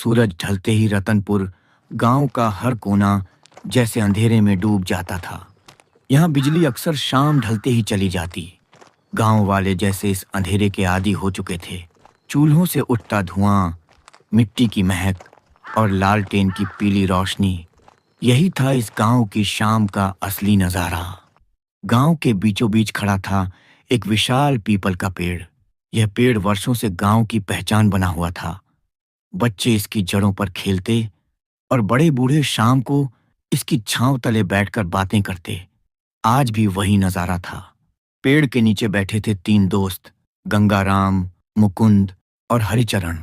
सूरज ढलते ही रतनपुर गांव का हर कोना जैसे अंधेरे में डूब जाता था। यहाँ बिजली अक्सर शाम ढलते ही चली जाती। गांव वाले जैसे इस अंधेरे के आदी हो चुके थे। चूल्हों से उठता धुआं, मिट्टी की महक और लालटेन की पीली रोशनी, यही था इस गांव की शाम का असली नजारा। गांव के बीचों बीच खड़ा था एक विशाल पीपल का पेड़। यह पेड़ वर्षों से गांव की पहचान बना हुआ था। बच्चे इसकी जड़ों पर खेलते और बड़े बूढ़े शाम को इसकी छांव तले बैठकर बातें करते। आज भी वही नजारा था। पेड़ के नीचे बैठे थे तीन दोस्त, गंगाराम, मुकुंद और हरिचरण।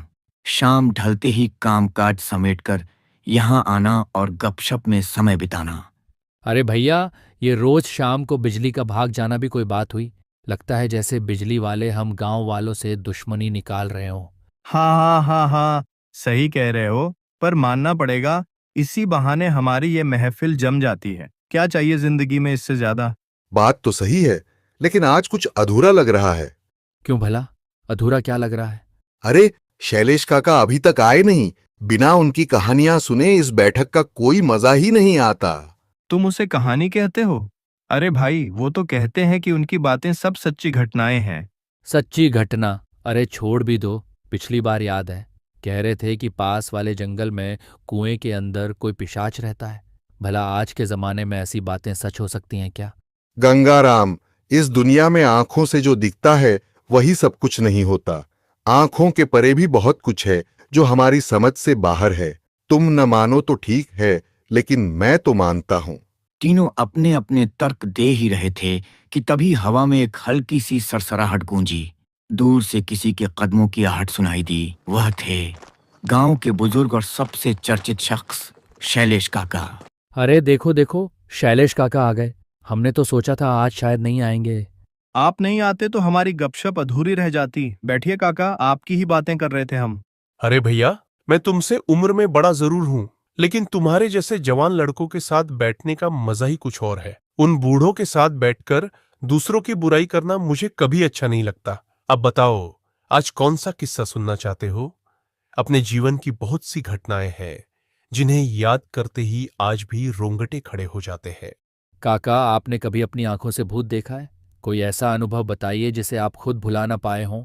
शाम ढलते ही कामकाज समेटकर यहाँ आना और गपशप में समय बिताना। अरे भैया, ये रोज शाम को बिजली का भाग जाना भी कोई बात हुई? लगता है जैसे बिजली वाले हम गांव वालों से दुश्मनी निकाल रहे हो। हाँ हाँ हाँ हाँ, सही कह रहे हो। पर मानना पड़ेगा, इसी बहाने हमारी ये महफिल जम जाती है। क्या चाहिए जिंदगी में इससे ज्यादा। बात तो सही है, लेकिन आज कुछ अधूरा लग रहा है। क्यों भला? अधूरा क्या लग रहा है? अरे, शैलेश काका अभी तक आए नहीं। बिना उनकी कहानियां सुने इस बैठक का कोई मजा ही नहीं आता। तुम उसे कहानी कहते हो? अरे भाई, वो तो कहते हैं कि उनकी बातें सब सच्ची घटनाएं हैं। सच्ची घटना? अरे छोड़ भी दो। पिछली बार याद है, कह रहे थे कि पास वाले जंगल में कुएं के अंदर कोई पिशाच रहता है। भला आज के जमाने में ऐसी बातें सच हो सकती हैं क्या? गंगाराम, इस दुनिया में आंखों से जो दिखता है वही सब कुछ नहीं होता। आंखों के परे भी बहुत कुछ है जो हमारी समझ से बाहर है। तुम न मानो तो ठीक है, लेकिन मैं तो मानता हूं। तीनों अपने अपने तर्क दे ही रहे थे कि तभी हवा में एक हल्की सी सरसराहट गूंजी। दूर से किसी के कदमों की आहट सुनाई दी। वह थे गांव के बुजुर्ग और सबसे चर्चित शख्स शैलेश काका। अरे देखो देखो, शैलेश काका आ गए। हमने तो सोचा था आज शायद नहीं आएंगे। आप नहीं आते तो हमारी गपशप अधूरी रह जाती। बैठिए काका, आपकी ही बातें कर रहे थे हम। अरे भैया, मैं तुमसे उम्र में बड़ा जरूर हूं, लेकिन तुम्हारे जैसे जवान लड़कों के साथ बैठने का मजा ही कुछ और है। उन बूढ़ों के साथ बैठकर दूसरों की बुराई करना मुझे कभी अच्छा नहीं लगता। अब बताओ, आज कौन सा किस्सा सुनना चाहते हो? अपने जीवन की बहुत सी घटनाएं हैं जिन्हें याद करते ही आज भी रोंगटे खड़े हो जाते हैं। काका, आपने कभी अपनी आंखों से भूत देखा है? कोई ऐसा अनुभव बताइए जिसे आप खुद भुला ना पाए हों।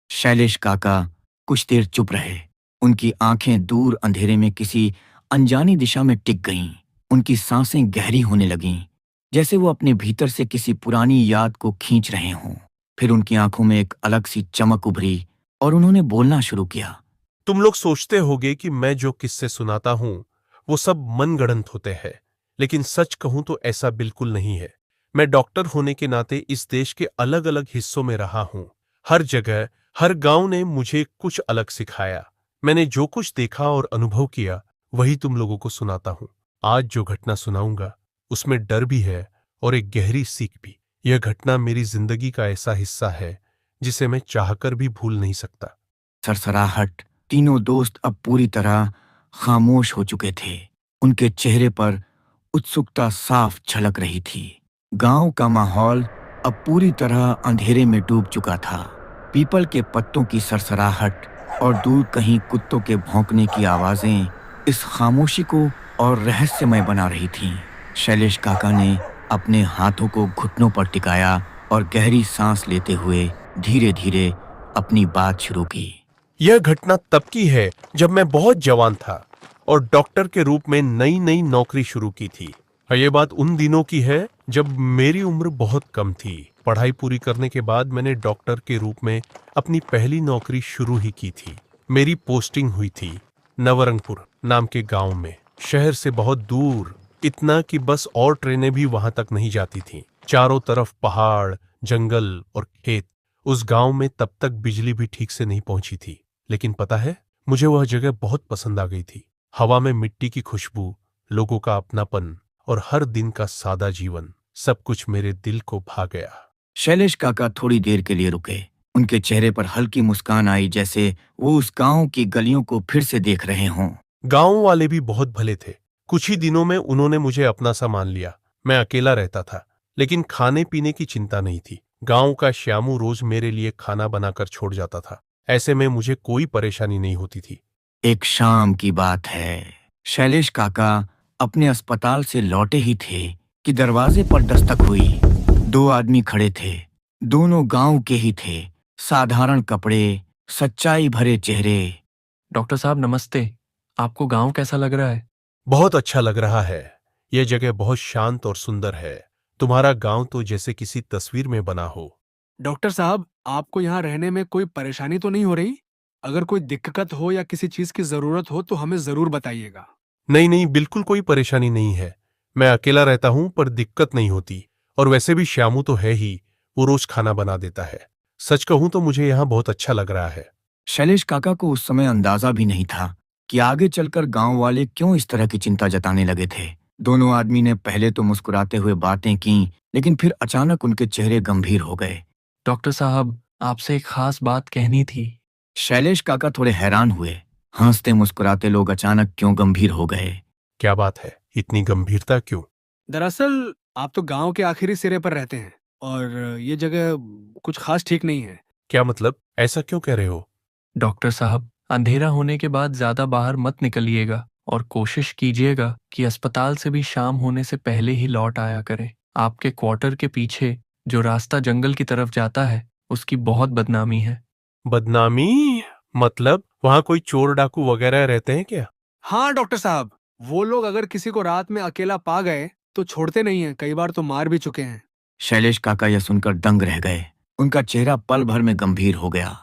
शैलेश काका कुछ देर चुप रहे। उनकी आंखें दूर अंधेरे में किसी अनजानी दिशा में टिक गईं। उनकी सांसें गहरी होने लगीं, जैसे वो अपने भीतर से किसी पुरानी याद को खींच रहे हों। फिर उनकी आंखों में एक अलग सी चमक उभरी और उन्होंने बोलना शुरू किया। तुम लोग सोचते होगे कि मैं जो किस्से सुनाता हूं वो सब मनगढ़ंत होते हैं, लेकिन सच कहूं तो ऐसा बिल्कुल नहीं है। मैं डॉक्टर होने के नाते इस देश के अलग अलग हिस्सों में रहा हूं। हर जगह, हर गांव ने मुझे कुछ अलग सिखाया। मैंने जो कुछ देखा और अनुभव किया वही तुम लोगों को सुनाता हूं। आज जो घटना सुनाऊंगा उसमें डर भी है और एक गहरी सीख भी। यह घटना मेरी जिंदगी का ऐसा हिस्सा है जिसे मैं चाहकर भी भूल नहीं सकता। सरसराहट। तीनों दोस्त अब पूरी तरह खामोश हो चुके थे। उनके चेहरे पर उत्सुकता साफ झलक रही थी। गांव का माहौल अब पूरी तरह अंधेरे में डूब चुका था। पीपल के पत्तों की सरसराहट और दूर कहीं कुत्तों के भौंकने की आवाजें इस खामोशी को और रहस्यमय बना रही थीं। शैलेश काका ने अपने हाथों को घुटनों पर टिकाया और गहरी सांस लेते हुए धीरे धीरे अपनी बात शुरू की। यह घटना तब की है जब मैं बहुत जवान था और डॉक्टर के रूप में नई नई नौकरी शुरू की थी। यह बात उन दिनों की है जब मेरी उम्र बहुत कम थी। पढ़ाई पूरी करने के बाद मैंने डॉक्टर के रूप में अपनी पहली नौकरी शुरू ही की थी। मेरी पोस्टिंग हुई थी नवरंगपुर नाम के गांव में, शहर से बहुत दूर, इतना कि बस और ट्रेनें भी वहां तक नहीं जाती थीं। चारों तरफ पहाड़, जंगल और खेत। उस गांव में तब तक बिजली भी ठीक से नहीं पहुंची थी, लेकिन पता है, मुझे वह जगह बहुत पसंद आ गई थी। हवा में मिट्टी की खुशबू, लोगों का अपनापन और हर दिन का सादा जीवन, सब कुछ मेरे दिल को भा गया। शैलेश काका थोड़ी देर के लिए रुके। उनके चेहरे पर हल्की मुस्कान आई, जैसे वो उस गांव की गलियों को फिर से देख रहे हों। गांव वाले भी बहुत भले थे। कुछ ही दिनों में उन्होंने मुझे अपना सा मान लिया। मैं अकेला रहता था, लेकिन खाने पीने की चिंता नहीं थी। गांव का श्यामू रोज मेरे लिए खाना बनाकर छोड़ जाता था। ऐसे में मुझे कोई परेशानी नहीं होती थी। एक शाम की बात है। शैलेश काका अपने अस्पताल से लौटे ही थे कि दरवाजे पर दस्तक हुई। दो आदमी खड़े थे। दोनों गांव के ही थे। साधारण कपड़े, सच्चाई भरे चेहरे। डॉक्टर साहब नमस्ते। आपको गांव कैसा लग रहा है? बहुत अच्छा लग रहा है। यह जगह बहुत शांत और सुंदर है। तुम्हारा गांव तो जैसे किसी तस्वीर में बना हो। डॉक्टर साहब, आपको यहाँ रहने में कोई परेशानी तो नहीं हो रही? अगर कोई दिक्कत हो या किसी चीज की जरूरत हो तो हमें जरूर बताइएगा। नहीं नहीं, बिल्कुल कोई परेशानी नहीं है। मैं अकेला रहता हूं पर दिक्कत नहीं होती। और वैसे भी श्यामू तो है ही, वो रोज खाना बना देता है। सच कहूं तो मुझे यहाँ बहुत अच्छा लग रहा है। शैलेश काका को उस समय अंदाजा भी नहीं था कि आगे चलकर गांव वाले क्यों इस तरह की चिंता जताने लगे थे। दोनों आदमी ने पहले तो मुस्कुराते हुए बातें की, लेकिन फिर अचानक उनके चेहरे गंभीर हो गए। डॉक्टर साहब, आपसे एक खास बात कहनी थी। शैलेश काका थोड़े हैरान हुए। हंसते मुस्कुराते लोग अचानक क्यों गंभीर हो गए। क्या बात है, इतनी गंभीरता क्यों? दरअसल आप तो गांव के आखिरी सिरे पर रहते हैं और ये जगह कुछ खास ठीक नहीं है। क्या मतलब, ऐसा क्यों कह रहे हो? डॉक्टर साहब, अंधेरा होने के बाद ज्यादा बाहर मत निकलिएगा और कोशिश कीजिएगा कि अस्पताल से भी शाम होने से पहले ही लौट आया करें। आपके क्वार्टर के पीछे जो रास्ता जंगल की तरफ जाता है, उसकी बहुत बदनामी है। बदनामी? मतलब वहां कोई चोर डाकू वगैरह रहते हैं क्या? हाँ डॉक्टर साहब, वो लोग अगर किसी को रात में अकेला पा गए तो छोड़ते नहीं हैं। कई बार तो मार भी चुके हैं। शैलेश काका यह सुनकर दंग रह गए। उनका चेहरा पल भर में गंभीर हो गया।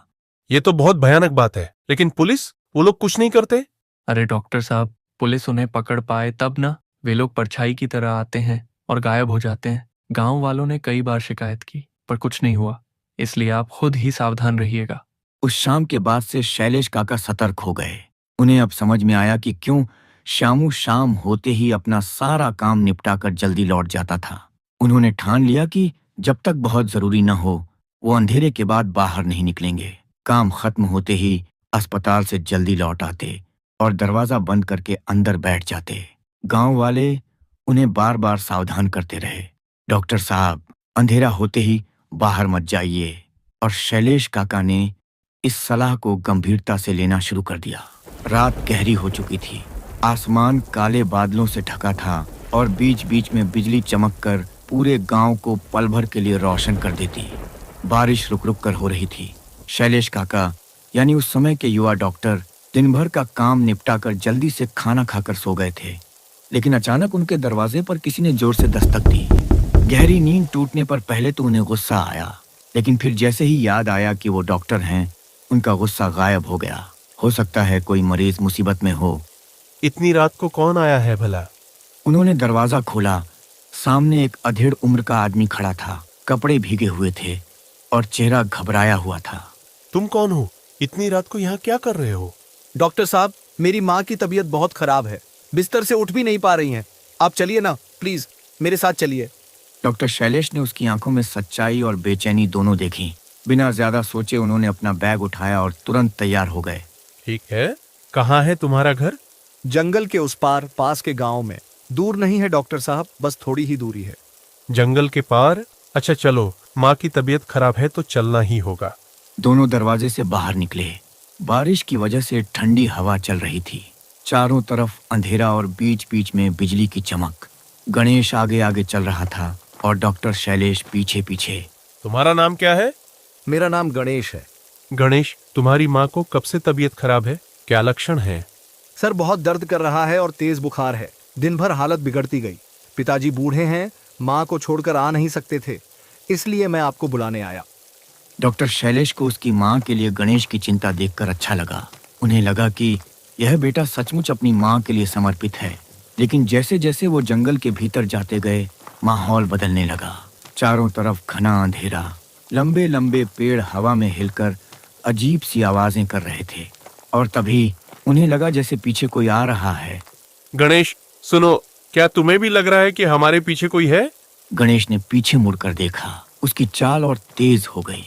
ये तो बहुत भयानक बात है। लेकिन पुलिस, वो लोग कुछ नहीं करते? अरे डॉक्टर साहब, पुलिस उन्हें पकड़ पाए तब ना। वे लोग परछाई की तरह आते हैं और गायब हो जाते हैं। गांव वालों ने कई बार शिकायत की पर कुछ नहीं हुआ, इसलिए आप खुद ही सावधान रहिएगा। उस शाम के बाद से शैलेश काका सतर्क हो गए। उन्हें अब समझ में आया कि क्यों श्यामू शाम होते ही अपना सारा काम निपटाकर जल्दी लौट जाता था। उन्होंने ठान लिया कि जब तक बहुत जरूरी न हो, वो अंधेरे के बाद बाहर नहीं निकलेंगे। काम खत्म होते ही अस्पताल से जल्दी लौट आते और दरवाजा बंद करके अंदर बैठ जाते। गांव वाले उन्हें बार बार सावधान करते रहे, डॉक्टर साहब, अंधेरा होते ही बाहर मत जाइए। और शैलेश काका ने इस सलाह को गंभीरता से लेना शुरू कर दिया। रात गहरी हो चुकी थी। आसमान काले बादलों से ढका था और बीच बीच में बिजली चमककर पूरे गांव को पल भर के लिए रोशन कर देती। बारिश रुक रुक कर हो रही थी। शैलेश काका यानी उस समय के युवा डॉक्टर दिन भर का काम निपटाकर जल्दी से खाना खाकर सो गए थे। लेकिन अचानक उनके दरवाजे पर किसी ने जोर से दस्तक दी। गहरी नींद टूटने पर पहले तो उन्हें गुस्सा आया, लेकिन फिर जैसे ही याद आया कि वो डॉक्टर हैं, उनका गुस्सा गायब हो गया। हो सकता है कोई मरीज मुसीबत में हो। इतनी रात को कौन आया है भला? उन्होंने दरवाजा खोला। सामने एक अधेड़ उम्र का आदमी खड़ा था। कपड़े भीगे हुए थे और चेहरा घबराया हुआ था। तुम कौन हो? इतनी रात को यहाँ क्या कर रहे हो? डॉक्टर साहब, मेरी माँ की तबीयत बहुत खराब है। बिस्तर से उठ भी नहीं पा रही हैं। आप चलिए ना, प्लीज मेरे साथ चलिए। डॉक्टर शैलेश ने उसकी आंखों में सच्चाई और बेचैनी दोनों देखी। बिना ज्यादा सोचे उन्होंने अपना बैग उठाया और तुरंत तैयार हो गए। ठीक है, कहाँ है तुम्हारा घर? जंगल के उस पार, पास के गांव में। दूर नहीं है डॉक्टर साहब, बस थोड़ी ही दूरी है। जंगल के पार? अच्छा चलो, माँ की तबीयत खराब है तो चलना ही होगा। दोनों दरवाजे से बाहर निकले। बारिश की वजह से ठंडी हवा चल रही थी। चारों तरफ अंधेरा और बीच बीच में बिजली की चमक। गणेश आगे आगे चल रहा था और डॉक्टर शैलेश पीछे पीछे। तुम्हारा नाम क्या है? मेरा नाम गणेश है। गणेश, तुम्हारी माँ को कब से तबीयत खराब है? क्या लक्षण है? सर, बहुत दर्द कर रहा है और तेज बुखार है। दिन भर हालत बिगड़ती गई। पिताजी बूढ़े हैं, माँ को छोड़कर आ नहीं सकते थे, इसलिए मैं आपको बुलाने आया। डॉक्टर शैलेश को उसकी माँ के लिए गणेश की चिंता देखकर अच्छा लगा। उन्हें लगा कि यह बेटा सचमुच अपनी माँ के लिए समर्पित है। लेकिन जैसे जैसे वो जंगल के भीतर जाते गए, माहौल बदलने लगा। चारों तरफ घना अंधेरा। लंबे लंबे पेड़ हवा में हिलकर अजीब सी आवाजें कर रहे थे और तभी उन्हें लगा जैसे पीछे कोई आ रहा है। गणेश सुनो, क्या तुम्हें भी लग रहा है कि हमारे पीछे कोई है? गणेश ने पीछे मुड़कर देखा। उसकी चाल और तेज हो गई।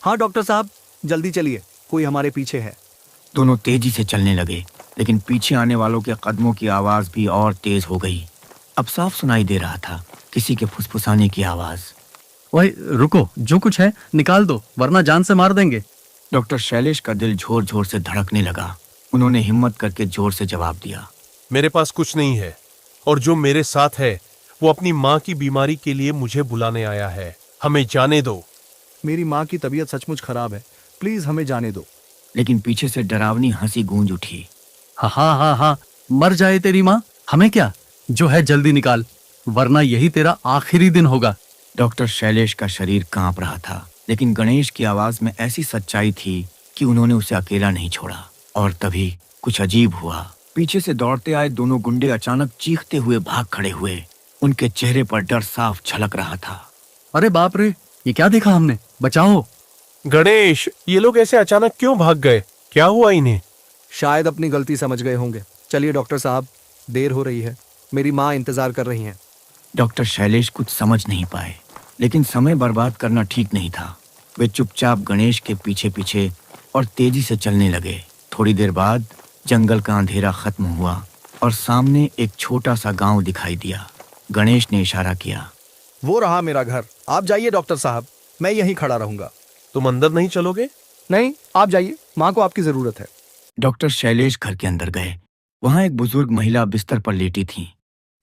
हाँ डॉक्टर साहब, जल्दी चलिए, कोई हमारे पीछे है। दोनों तेजी से चलने लगे, लेकिन पीछे आने वालों के कदमों की आवाज भी और तेज हो गई। अब साफ सुनाई दे रहा था किसी के फुसफुसाने की आवाज। वही रुको, जो कुछ है निकाल दो, वरना जान से मार देंगे। डॉक्टर शैलेश का दिल झोर झोर से धड़कने लगा। उन्होंने हिम्मत करके जोर से जवाब दिया। मेरे पास कुछ नहीं है, और जो मेरे साथ है वो अपनी माँ की बीमारी के लिए मुझे बुलाने आया है। हमें जाने दो। मेरी माँ की तबीयत सचमुच खराब है, प्लीज हमें जाने दो। लेकिन पीछे से डरावनी हंसी गूंज उठी। हाँ हाँ हाँ हाँ, मर जाए तेरी माँ, हमें क्या, जो है जल्दी निकाल, वरना यही तेरा आखिरी दिन होगा। डॉक्टर शैलेश का शरीर कांप रहा था, लेकिन गणेश की आवाज में ऐसी सच्चाई थी कि उन्होंने उसे अकेला नहीं छोड़ा। और तभी कुछ अजीब हुआ। पीछे से दौड़ते आए दोनों गुंडे अचानक चीखते हुए भाग खड़े हुए। उनके चेहरे पर डर साफ झलक रहा था। अरे बाप रे, ये क्या देखा हमने, बचाओ। गणेश, ये लोग ऐसे अचानक क्यों भाग गए? क्या हुआ इन्हें? शायद अपनी गलती समझ गए होंगे। चलिए डॉक्टर साहब, देर हो रही है, मेरी माँ इंतजार कर रही हैं। डॉक्टर शैलेश कुछ समझ नहीं पाए, लेकिन समय बर्बाद करना ठीक नहीं था। वे चुपचाप गणेश के पीछे पीछे और तेजी से चलने लगे। थोड़ी देर बाद जंगल का अंधेरा खत्म हुआ और सामने एक छोटा सा गांव दिखाई दिया। गणेश ने इशारा किया। वो रहा मेरा घर, आप जाइए डॉक्टर साहब, मैं यहीं खड़ा रहूंगा। तुम अंदर नहीं चलोगे? नहीं, आप जाइए, माँ को आपकी जरूरत है। डॉक्टर शैलेश घर के अंदर गए। वहां एक बुजुर्ग महिला बिस्तर पर लेटी थी।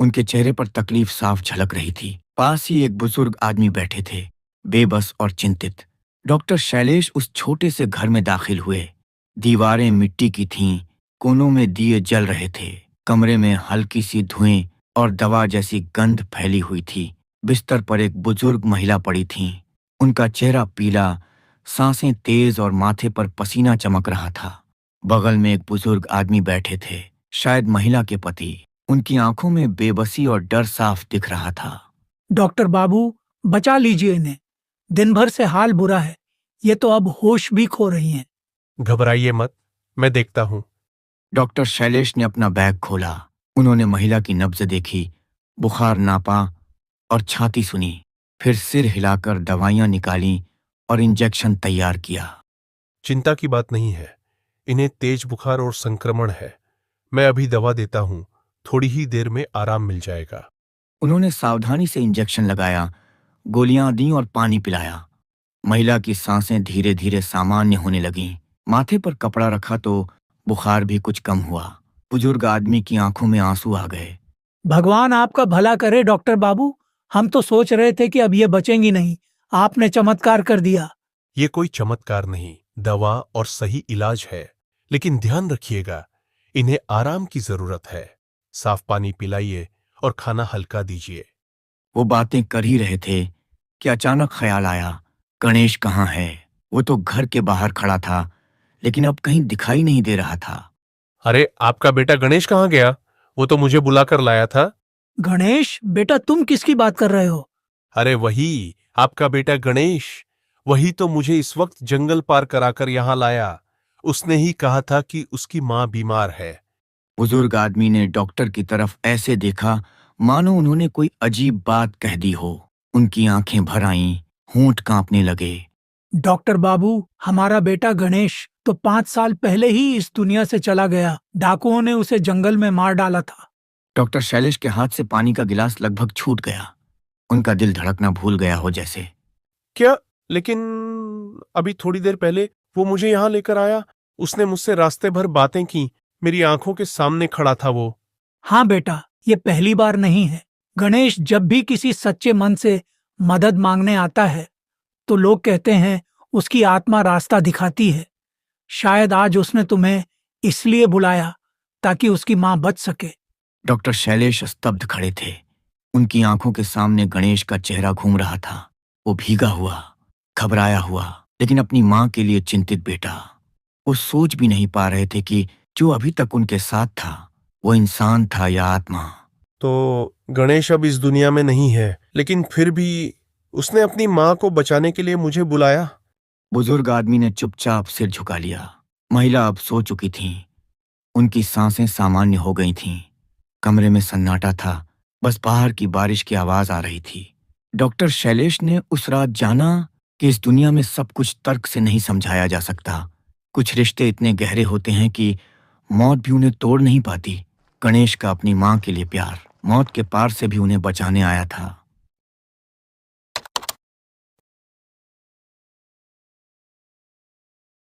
उनके चेहरे पर तकलीफ साफ झलक रही थी। पास ही एक बुजुर्ग आदमी बैठे थे, बेबस और चिंतित। डॉक्टर शैलेश उस छोटे से घर में दाखिल हुए। दीवारें मिट्टी की थीं, कोनों में दिए जल रहे थे। कमरे में हल्की सी धुएं और दवा जैसी गंध फैली हुई थी। बिस्तर पर एक बुजुर्ग महिला पड़ी थीं। उनका चेहरा पीला, सांसें तेज और माथे पर पसीना चमक रहा था। बगल में एक बुजुर्ग आदमी बैठे थे, शायद महिला के पति। उनकी आंखों में बेबसी और डर साफ दिख रहा था। डॉक्टर बाबू, बचा लीजिए इन्हें, दिन भर से हाल बुरा है, ये तो अब होश भी खो रही हैं। घबराइए मत, मैं देखता हूँ। डॉक्टर शैलेश ने अपना बैग खोला। उन्होंने महिला की नब्ज देखी, बुखार नापा और छाती सुनी। फिर सिर हिलाकर दवाइयां निकाली और इंजेक्शन तैयार किया। चिंता की बात नहीं है, इन्हें तेज बुखार और संक्रमण है। मैं अभी दवा देता हूँ, थोड़ी ही देर में आराम मिल जाएगा। उन्होंने सावधानी से इंजेक्शन लगाया, गोलियां दी और पानी पिलाया। महिला की सांसें धीरे धीरे सामान्य होने लगीं। माथे पर कपड़ा रखा तो बुखार भी कुछ कम हुआ। बुजुर्ग आदमी की आंखों में आंसू आ गए। भगवान आपका भला करे डॉक्टर बाबू, हम तो सोच रहे थे कि अब ये बचेंगी नहीं, आपने चमत्कार कर दिया। ये कोई चमत्कार नहीं, दवा और सही इलाज है। लेकिन ध्यान रखिएगा, इन्हें आराम की जरूरत है। साफ पानी पिलाइए और खाना हल्का दीजिए। वो बातें कर ही रहे थे कि अचानक ख्याल आया, गणेश कहाँ है? वो तो घर के बाहर खड़ा था, लेकिन अब कहीं दिखाई नहीं दे रहा था। अरे, आपका बेटा गणेश कहाँ गया? वो तो मुझे बुलाकर लाया था। गणेश बेटा, तुम किसकी बात कर रहे हो? अरे वही, आपका बेटा गणेश। वही तो मुझे इस वक्त जंगल पार कराकर यहाँ लाया। उसने ही कहा था कि उसकी माँ बीमार है। बुजुर्ग आदमी ने डॉक्टर की तरफ ऐसे देखा मानो उन्होंने कोई अजीब बात कह दी हो। उनकी आंखें भर आईं, होंठ कांपने लगे। डॉक्टर बाबू, हमारा बेटा गणेश तो 5 साल पहले ही इस दुनिया से चला गया। डाकुओं ने उसे जंगल में मार डाला था। डॉक्टर शैलेश के हाथ से पानी का गिलास लगभग छूट गया। उनका दिल धड़कना भूल गया हो जैसे। क्या? लेकिन अभी थोड़ी देर पहले वो मुझे यहाँ लेकर आया। उसने मुझसे रास्ते भर बातें की। मेरी आंखों के सामने खड़ा था वो। हाँ बेटा, ये पहली बार नहीं है। गणेश जब भी किसी सच्चे मन से मदद मांगने आता है तो लोग कहते हैं उसकी आत्मा रास्ता दिखाती है। शायद आज उसने तुम्हें इसलिए बुलाया ताकि उसकी माँ बच सके। डॉक्टर शैलेश स्तब्ध खड़े थे। उनकी आंखों के सामने गणेश का चेहरा घूम रहा था। वो भीगा हुआ, घबराया हुआ, लेकिन अपनी माँ के लिए चिंतित बेटा। वो सोच भी नहीं पा रहे थे कि जो अभी तक उनके साथ था वो इंसान था या आत्मा। तो गणेश अब इस दुनिया में नहीं है, लेकिन फिर भी उसने अपनी माँ को बचाने के लिए मुझे बुलाया। बुजुर्ग आदमी ने चुपचाप सिर झुका लिया। महिला अब सो चुकी थी। उनकी सांसें सामान्य हो गई थीं। कमरे में सन्नाटा था, बस बाहर की बारिश की आवाज आ रही थी। डॉक्टर शैलेश ने उस रात जाना कि इस दुनिया में सब कुछ तर्क से नहीं समझाया जा सकता। कुछ रिश्ते इतने गहरे होते हैं कि मौत भी उन्हें तोड़ नहीं पाती। गणेश का अपनी माँ के लिए प्यार मौत के पार से भी उन्हें बचाने आया था।